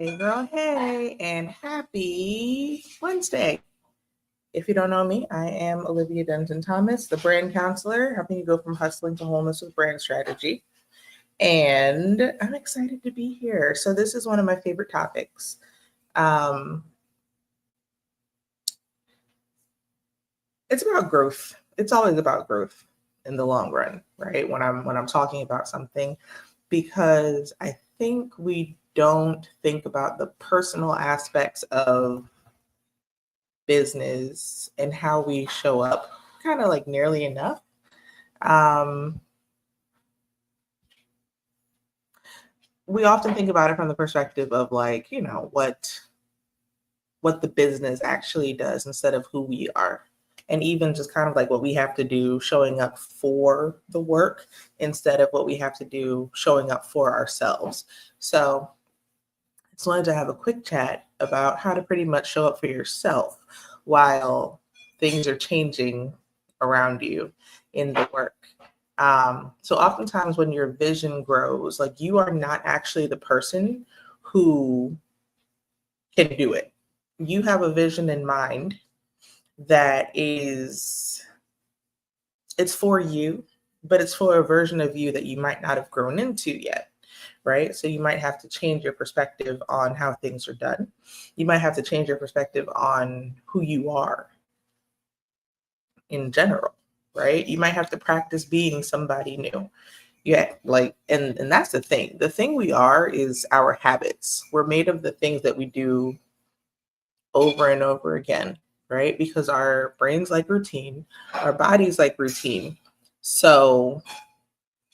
Hey girl, hey, and happy Wednesday. If you don't know me, I am Olivia Denton Thomas, the brand counselor, helping you go from hustling to wholeness with brand strategy. And I'm excited to be here. So, this is one of my favorite topics. Um, it's about growth. It's always about growth in the long run, right? When I'm talking about something, because I think we don't think about the personal aspects of business and how we show up kind of like nearly enough. Um, we often think about it from the perspective of like, what the business actually does instead of who we are. And even just kind of like what we have to do showing up for the work instead of what we have to do showing up for ourselves. So I just wanted to have a quick chat about how to pretty much show up for yourself while things are changing around you in the work. So oftentimes when your vision grows, like you are not actually the person who can do it. You have a vision in mind that it's for you, but it's for a version of you that you might not have grown into yet, right? So you might have to change your perspective on how things are done. You might have to change your perspective on who you are in general, right? You might have to practice being somebody new. Yeah, like and that's the thing. The thing we are is our habits. We're made of the things that we do over and over again, right? Because our brains like routine, our bodies like routine. So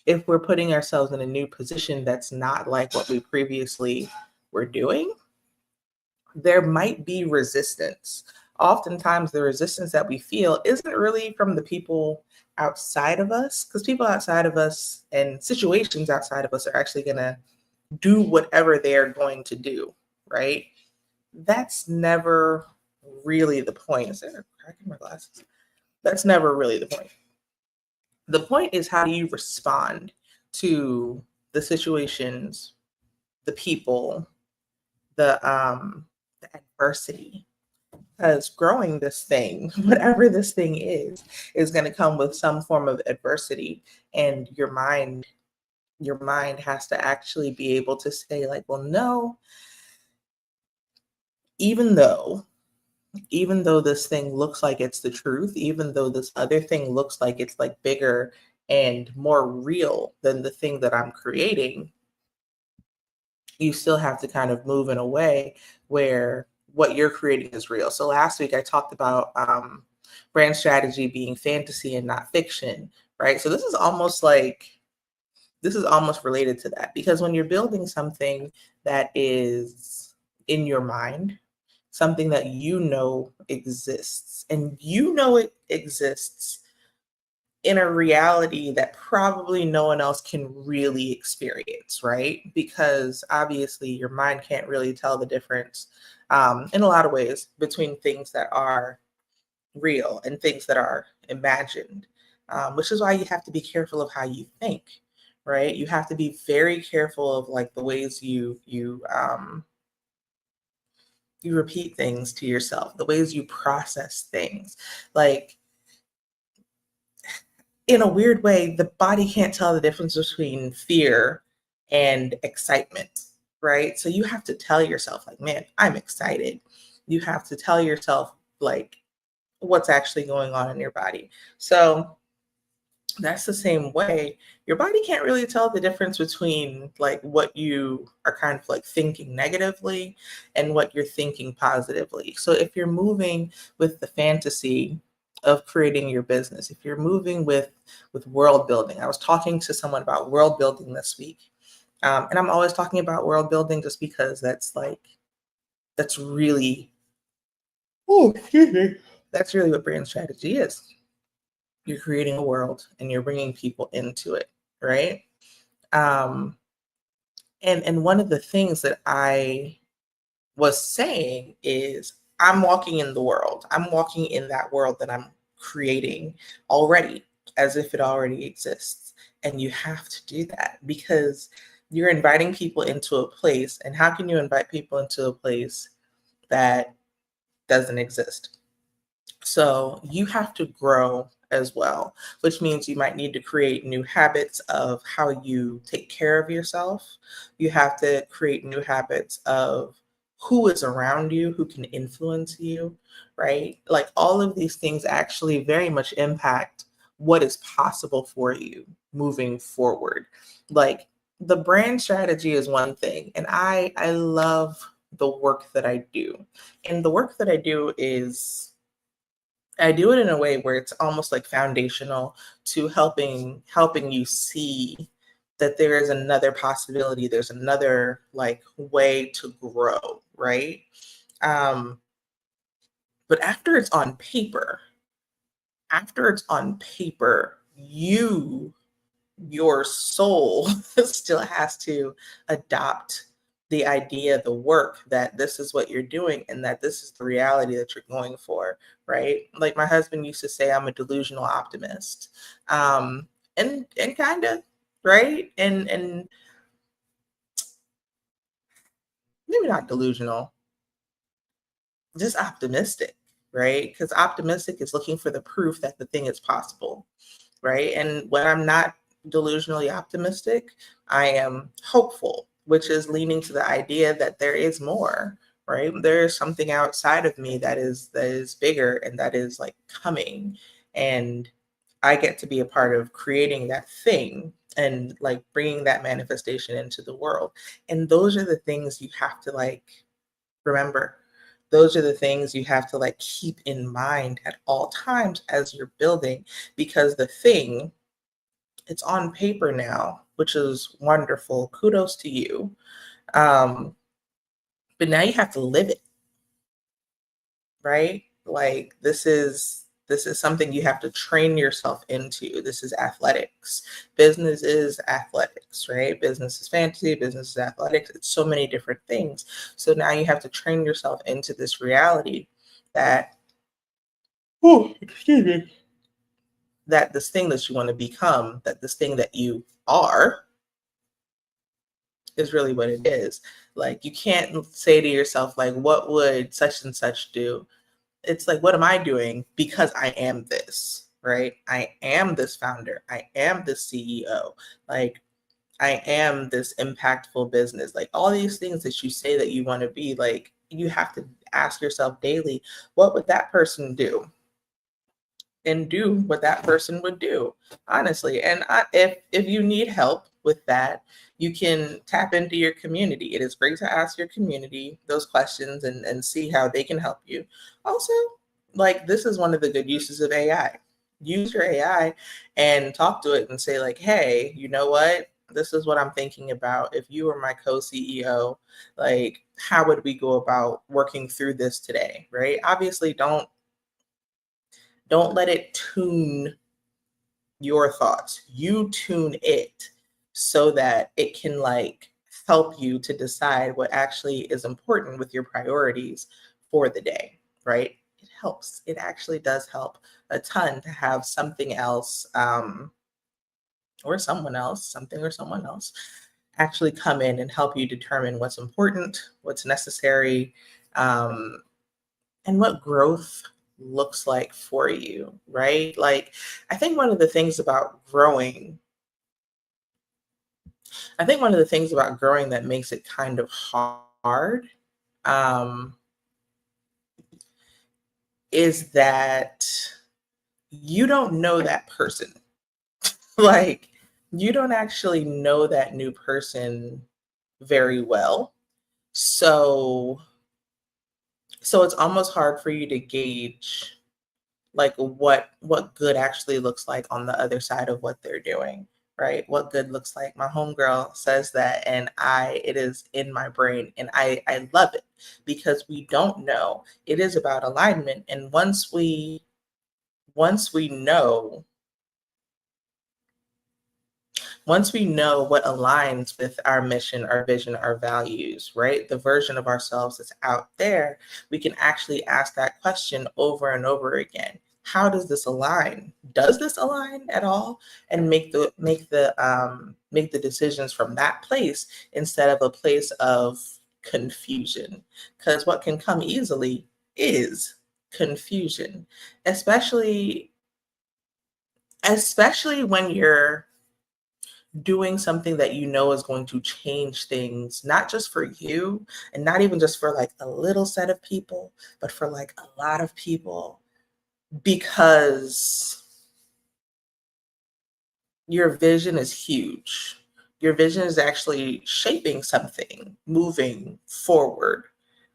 if we're putting ourselves in a new position that's not like what we previously were doing, there might be resistance. Oftentimes, the resistance that we feel isn't really from the people outside of us, because people outside of us and situations outside of us are actually going to do whatever they're going to do, right? That's never really the point. Is there a crack in my glasses? That's never really the point. The point is, how do you respond to the situations, the people, the adversity? Because growing this thing, whatever this thing is going to come with some form of adversity, and your mind has to actually be able to say like, well, no, even though even though this thing looks like it's the truth, even though this other thing looks like it's like bigger and more real than the thing that I'm creating, you still have to kind of move in a way where what you're creating is real. So last week I talked about brand strategy being fantasy and not fiction, right? So this is almost related to that, because when you're building something that is in your mind, something that you know exists, and you know it exists in a reality that probably no one else can really experience, right? Because obviously your mind can't really tell the difference in a lot of ways between things that are real and things that are imagined, which is why you have to be careful of how you think, right? You have to be very careful of like the ways you repeat things to yourself, the ways you process things. Like, in a weird way, the body can't tell the difference between fear and excitement, right? So you have to tell yourself, like, man, I'm excited. You have to tell yourself, like, what's actually going on in your body. So that's the same way. Your body can't really tell the difference between like what you are kind of like thinking negatively and what you're thinking positively. So if you're moving with the fantasy of creating your business, if you're moving with world building, I was talking to someone about world building this week, and I'm always talking about world building just because that's really, oh, excuse me, that's really what brand strategy is. You're creating a world and you're bringing people into it, right? um and one of the things that I was saying is, I'm walking in the world, I'm walking in that world that I'm creating already, as if it already exists. And you have to do that, because You're inviting people into a place, and how can you invite people into a place that doesn't exist? So you have to grow as well, which means you might need to create new habits of how you take care of yourself. You have to create new habits of who is around you, who can influence you, right? Like all of these things actually very much impact what is possible for you moving forward. Like the brand strategy is one thing, and I love the work that I do. And the work that I do it in a way where it's almost like foundational to helping you see that there is another possibility, there's another like way to grow, right? Um, but after it's on paper, your soul still has to adopt the idea, the work that this is what you're doing and that this is the reality that you're going for, right? Like my husband used to say, I'm a delusional optimist. Um, and kind of, right? And maybe not delusional, just optimistic, right? Because optimistic is looking for the proof that the thing is possible, right? And when I'm not delusionally optimistic, I am hopeful, which is leaning to the idea that there is more, right? There is something outside of me that is bigger and that is like coming, and I get to be a part of creating that thing and like bringing that manifestation into the world. And those are the things you have to like remember. Those are the things you have to like keep in mind at all times as you're building, because the thing, it's on paper now, which is wonderful. Kudos to you. Um, but now you have to live it, right? Like this is something you have to train yourself into. This is athletics. Business is athletics, right? Business is fantasy, business is athletics. It's so many different things. So now you have to train yourself into this reality that, oh, excuse me, that this thing that you want to become, that this thing that you are is really what it is. Like you can't say to yourself, like, what would such and such do? It's like, what am I doing? Because I am this, right? I am this founder. I am this CEO. Like I am this impactful business. Like all these things that you say that you want to be, like you have to ask yourself daily, what would that person do? And do what that person would do, honestly. And if you need help with that, you can tap into your community. It is great to ask your community those questions and see how they can help you. Also, like this is one of the good uses of AI. Use your AI and talk to it and say like, hey, you know what? This is what I'm thinking about. If you were my co-CEO, like how would we go about working through this today, right? Obviously, don't let it tune your thoughts. You tune it so that it can like help you to decide what actually is important with your priorities for the day, right? It helps. It actually does help a ton to have something else, or someone else, something or someone else actually come in and help you determine what's important, what's necessary, um, and what growth looks like for you, right? Like, I think one of the things about growing, I think one of the things about growing that makes it kind of hard, um, is that you don't know that person. Like, you don't actually know that new person very well. So, so it's almost hard for you to gauge like what good actually looks like on the other side of what they're doing, right? What good looks like. My homegirl says that, and it is in my brain, and I love it because we don't know. It is about alignment, and once we know once we know what aligns with our mission, our vision, our values, right? The version of ourselves that's out there, we can actually ask that question over and over again. how does this align? Does this align at all? And make the decisions from that place instead of a place of confusion. Because what can come easily is confusion, especially when you're doing something that you know is going to change things, not just for you and not even just for like a little set of people, but for like a lot of people, because your vision is huge. Your vision is actually shaping something, moving forward,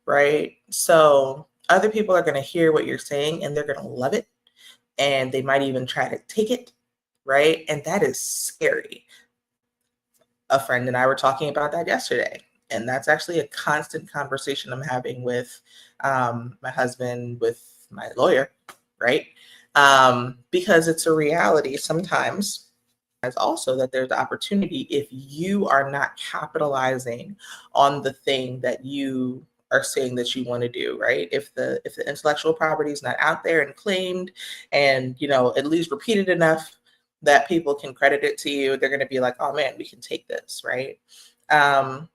right? So other people are going to hear what you're saying and they're going to love it. And they might even try to take it, right? And that is scary. A friend and I were talking about that yesterday. And that's actually a constant conversation I'm having with my husband, with my lawyer, right? Because it's a reality sometimes also that there's opportunity if you are not capitalizing on the thing that you are saying that you want to do, right? If the intellectual property is not out there and claimed and at least repeated enough that people can credit it to you, they're going to be like, oh man, we can take this, right? And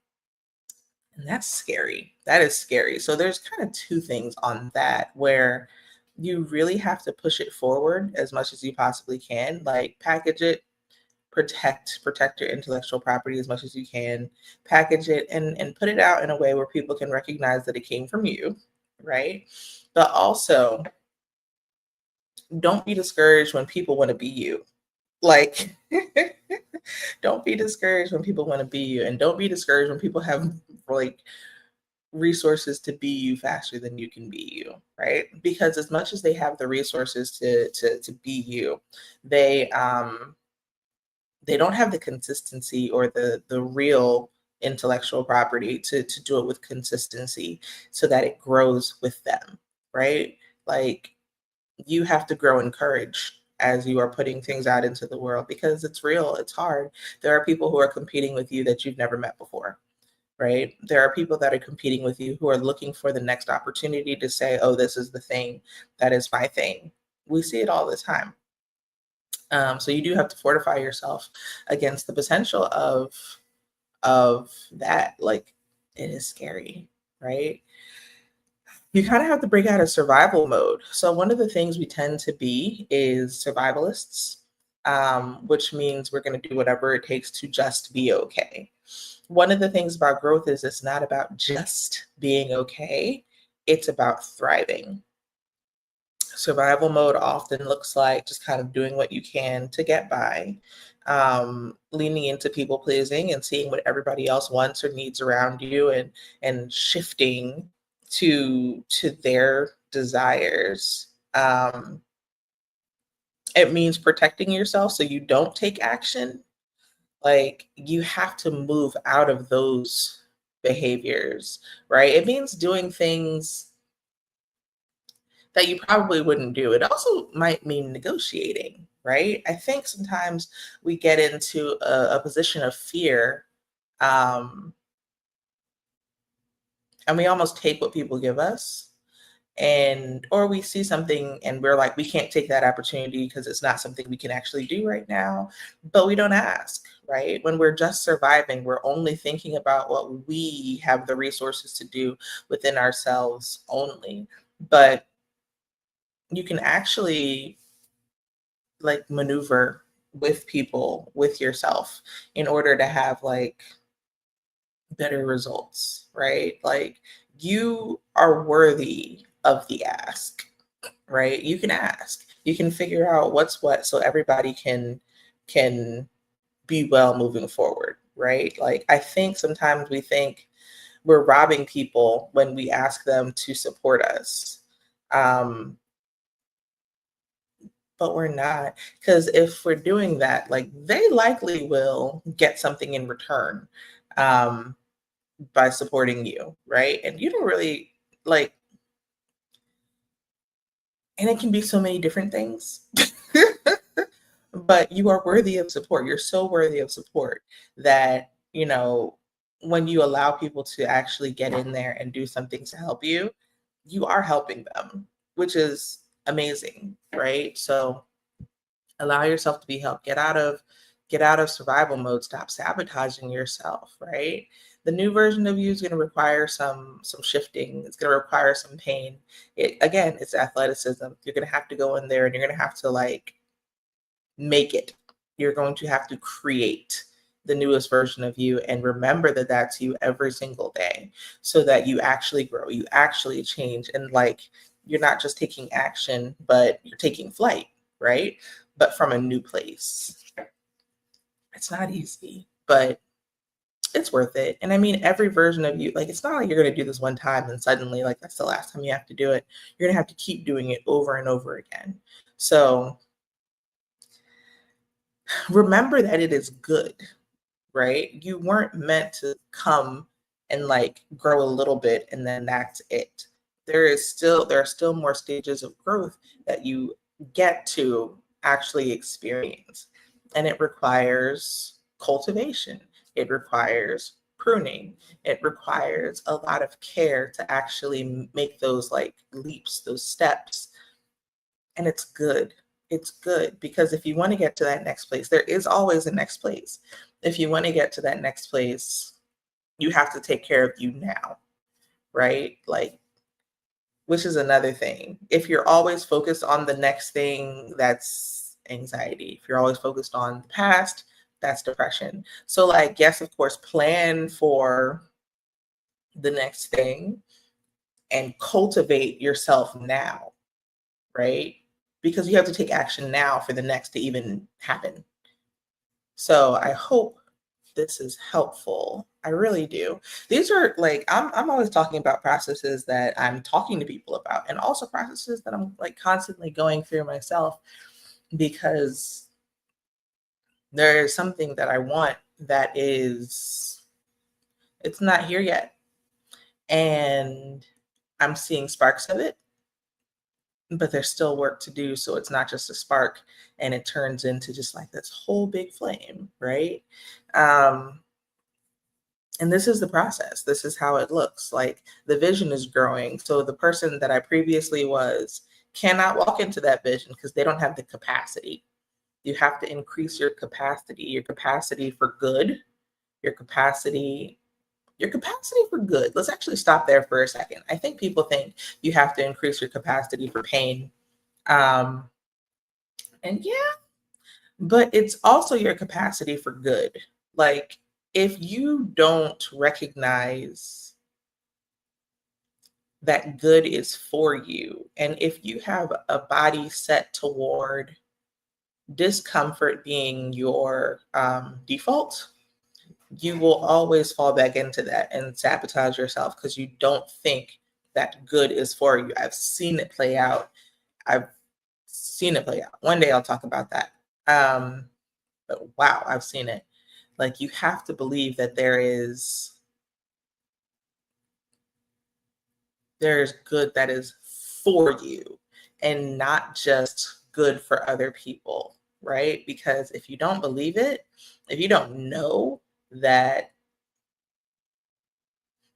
that's scary. That is scary. So there's kind of two things on that where you really have to push it forward as much as you possibly can, like package it, protect your intellectual property as much as you can, package it and put it out in a way where people can recognize that it came from you, right? But also don't be discouraged when people want to be you. Like don't be discouraged when people want to be you, and don't be discouraged when people have like resources to be you faster than you can be you, right? Because as much as they have the resources to be you, they don't have the consistency or the real intellectual property to do it with consistency so that it grows with them, right? Like you have to grow in courage as you are putting things out into the world because it's real, it's hard. There are people who are competing with you that you've never met before, right? There are people that are competing with you who are looking for the next opportunity to say, oh, this is the thing, that is my thing. We see it all the time. So you do have to fortify yourself against the potential of that. Like it is scary, right? You kind of have to break out of survival mode. So one of the things we tend to be is survivalists, which means we're going to do whatever it takes to just be okay. One of the things about growth is it's not about just being okay, it's about thriving. Survival mode often looks like just kind of doing what you can to get by, leaning into people pleasing and seeing what everybody else wants or needs around you, and shifting to their desires. It means protecting yourself so you don't take action. Like you have to move out of those behaviors, right? It means doing things that you probably wouldn't do. It also might mean negotiating, right? I think sometimes we get into a position of fear, um, and we almost take what people give us. And or we see something and we're like, we can't take that opportunity because it's not something we can actually do right now, but we don't ask, right? When we're just surviving, we're only thinking about what we have the resources to do within ourselves only. But you can actually like maneuver with people, with yourself, in order to have like better results, right? Like you are worthy of the ask, right? You can ask, you can figure out what's what so everybody can be well moving forward, right? Like I think sometimes we think we're robbing people when we ask them to support us. Um, but we're not, because if we're doing that, like they likely will get something in return, um, by supporting you, right? And you don't really like, and it can be so many different things. But you are worthy of support. You're so worthy of support that, when you allow people to actually get in there and do something to help you, you are helping them, which is amazing, right? So allow yourself to be helped. Get out of survival mode. Stop sabotaging yourself, right? The new version of you is going to require some shifting. It's going to require some pain. It's athleticism. You're going to have to go in there and you're going to have to like make it. You're going to have to create the newest version of you and remember that that's you every single day so that you actually grow, you actually change. And like, you're not just taking action, but you're taking flight, right? But from a new place. It's not easy, but it's worth it. And I mean, every version of you, like, it's not like you're going to do this one time and suddenly, like, that's the last time you have to do it. You're going to have to keep doing it over and over again. So remember that it is good, right? You weren't meant to come and like grow a little bit and then that's it. There are still more stages of growth that you get to actually experience. And it requires cultivation. It requires pruning. It requires a lot of care to actually make those like leaps, those steps. And it's good. It's good because if you want to get to that next place, there is always a next place. If you want to get to that next place, you have to take care of you now, right? Like, which is another thing. If you're always focused on the next thing, that's anxiety. If you're always focused on the past, that's depression. So, like, yes, of course, plan for the next thing and cultivate yourself now, right? Because you have to take action now for the next to even happen. So I hope this is helpful. I really do. These are like, I'm always talking about processes that I'm talking to people about and also processes that I'm like constantly going through myself because there is something that I want that is, it's not here yet. And I'm seeing sparks of it, but there's still work to do. So it's not just a spark and it turns into just like this whole big flame, right? And this is the process. This is how it looks. Like the vision is growing. So the person that I previously was cannot walk into that vision because they don't have the capacity. You have to increase your capacity for good, your capacity for good. Let's actually stop there for a second. I think people think you have to increase your capacity for pain. And yeah, but it's also your capacity for good. Like, if you don't recognize that good is for you, and if you have a body set toward discomfort being your default, you will always fall back into that and sabotage yourself because you don't think that good is for you. I've seen it play out. One day I'll talk about that. But wow, I've seen it. Like, you have to believe that there's good that is for you and not just good for other people, right? Because if you don't believe it, if you don't know that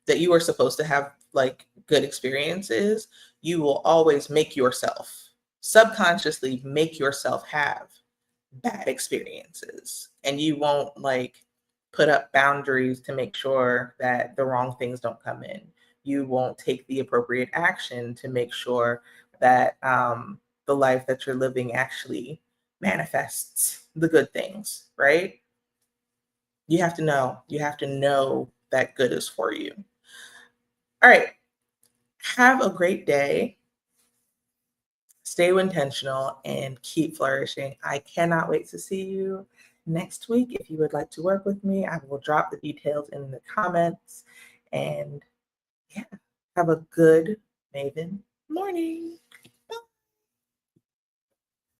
you are supposed to have like good experiences, you will always make yourself subconsciously make yourself have bad experiences, and you won't like put up boundaries to make sure that the wrong things don't come in. You won't take the appropriate action to make sure that the life that you're living actually manifests the good things, right? You have to know that good is for you. All right, have a great day. Stay intentional and keep flourishing. I cannot wait to see you next week. If you would like to work with me, I will drop the details in the comments. And yeah, have a good Maven morning.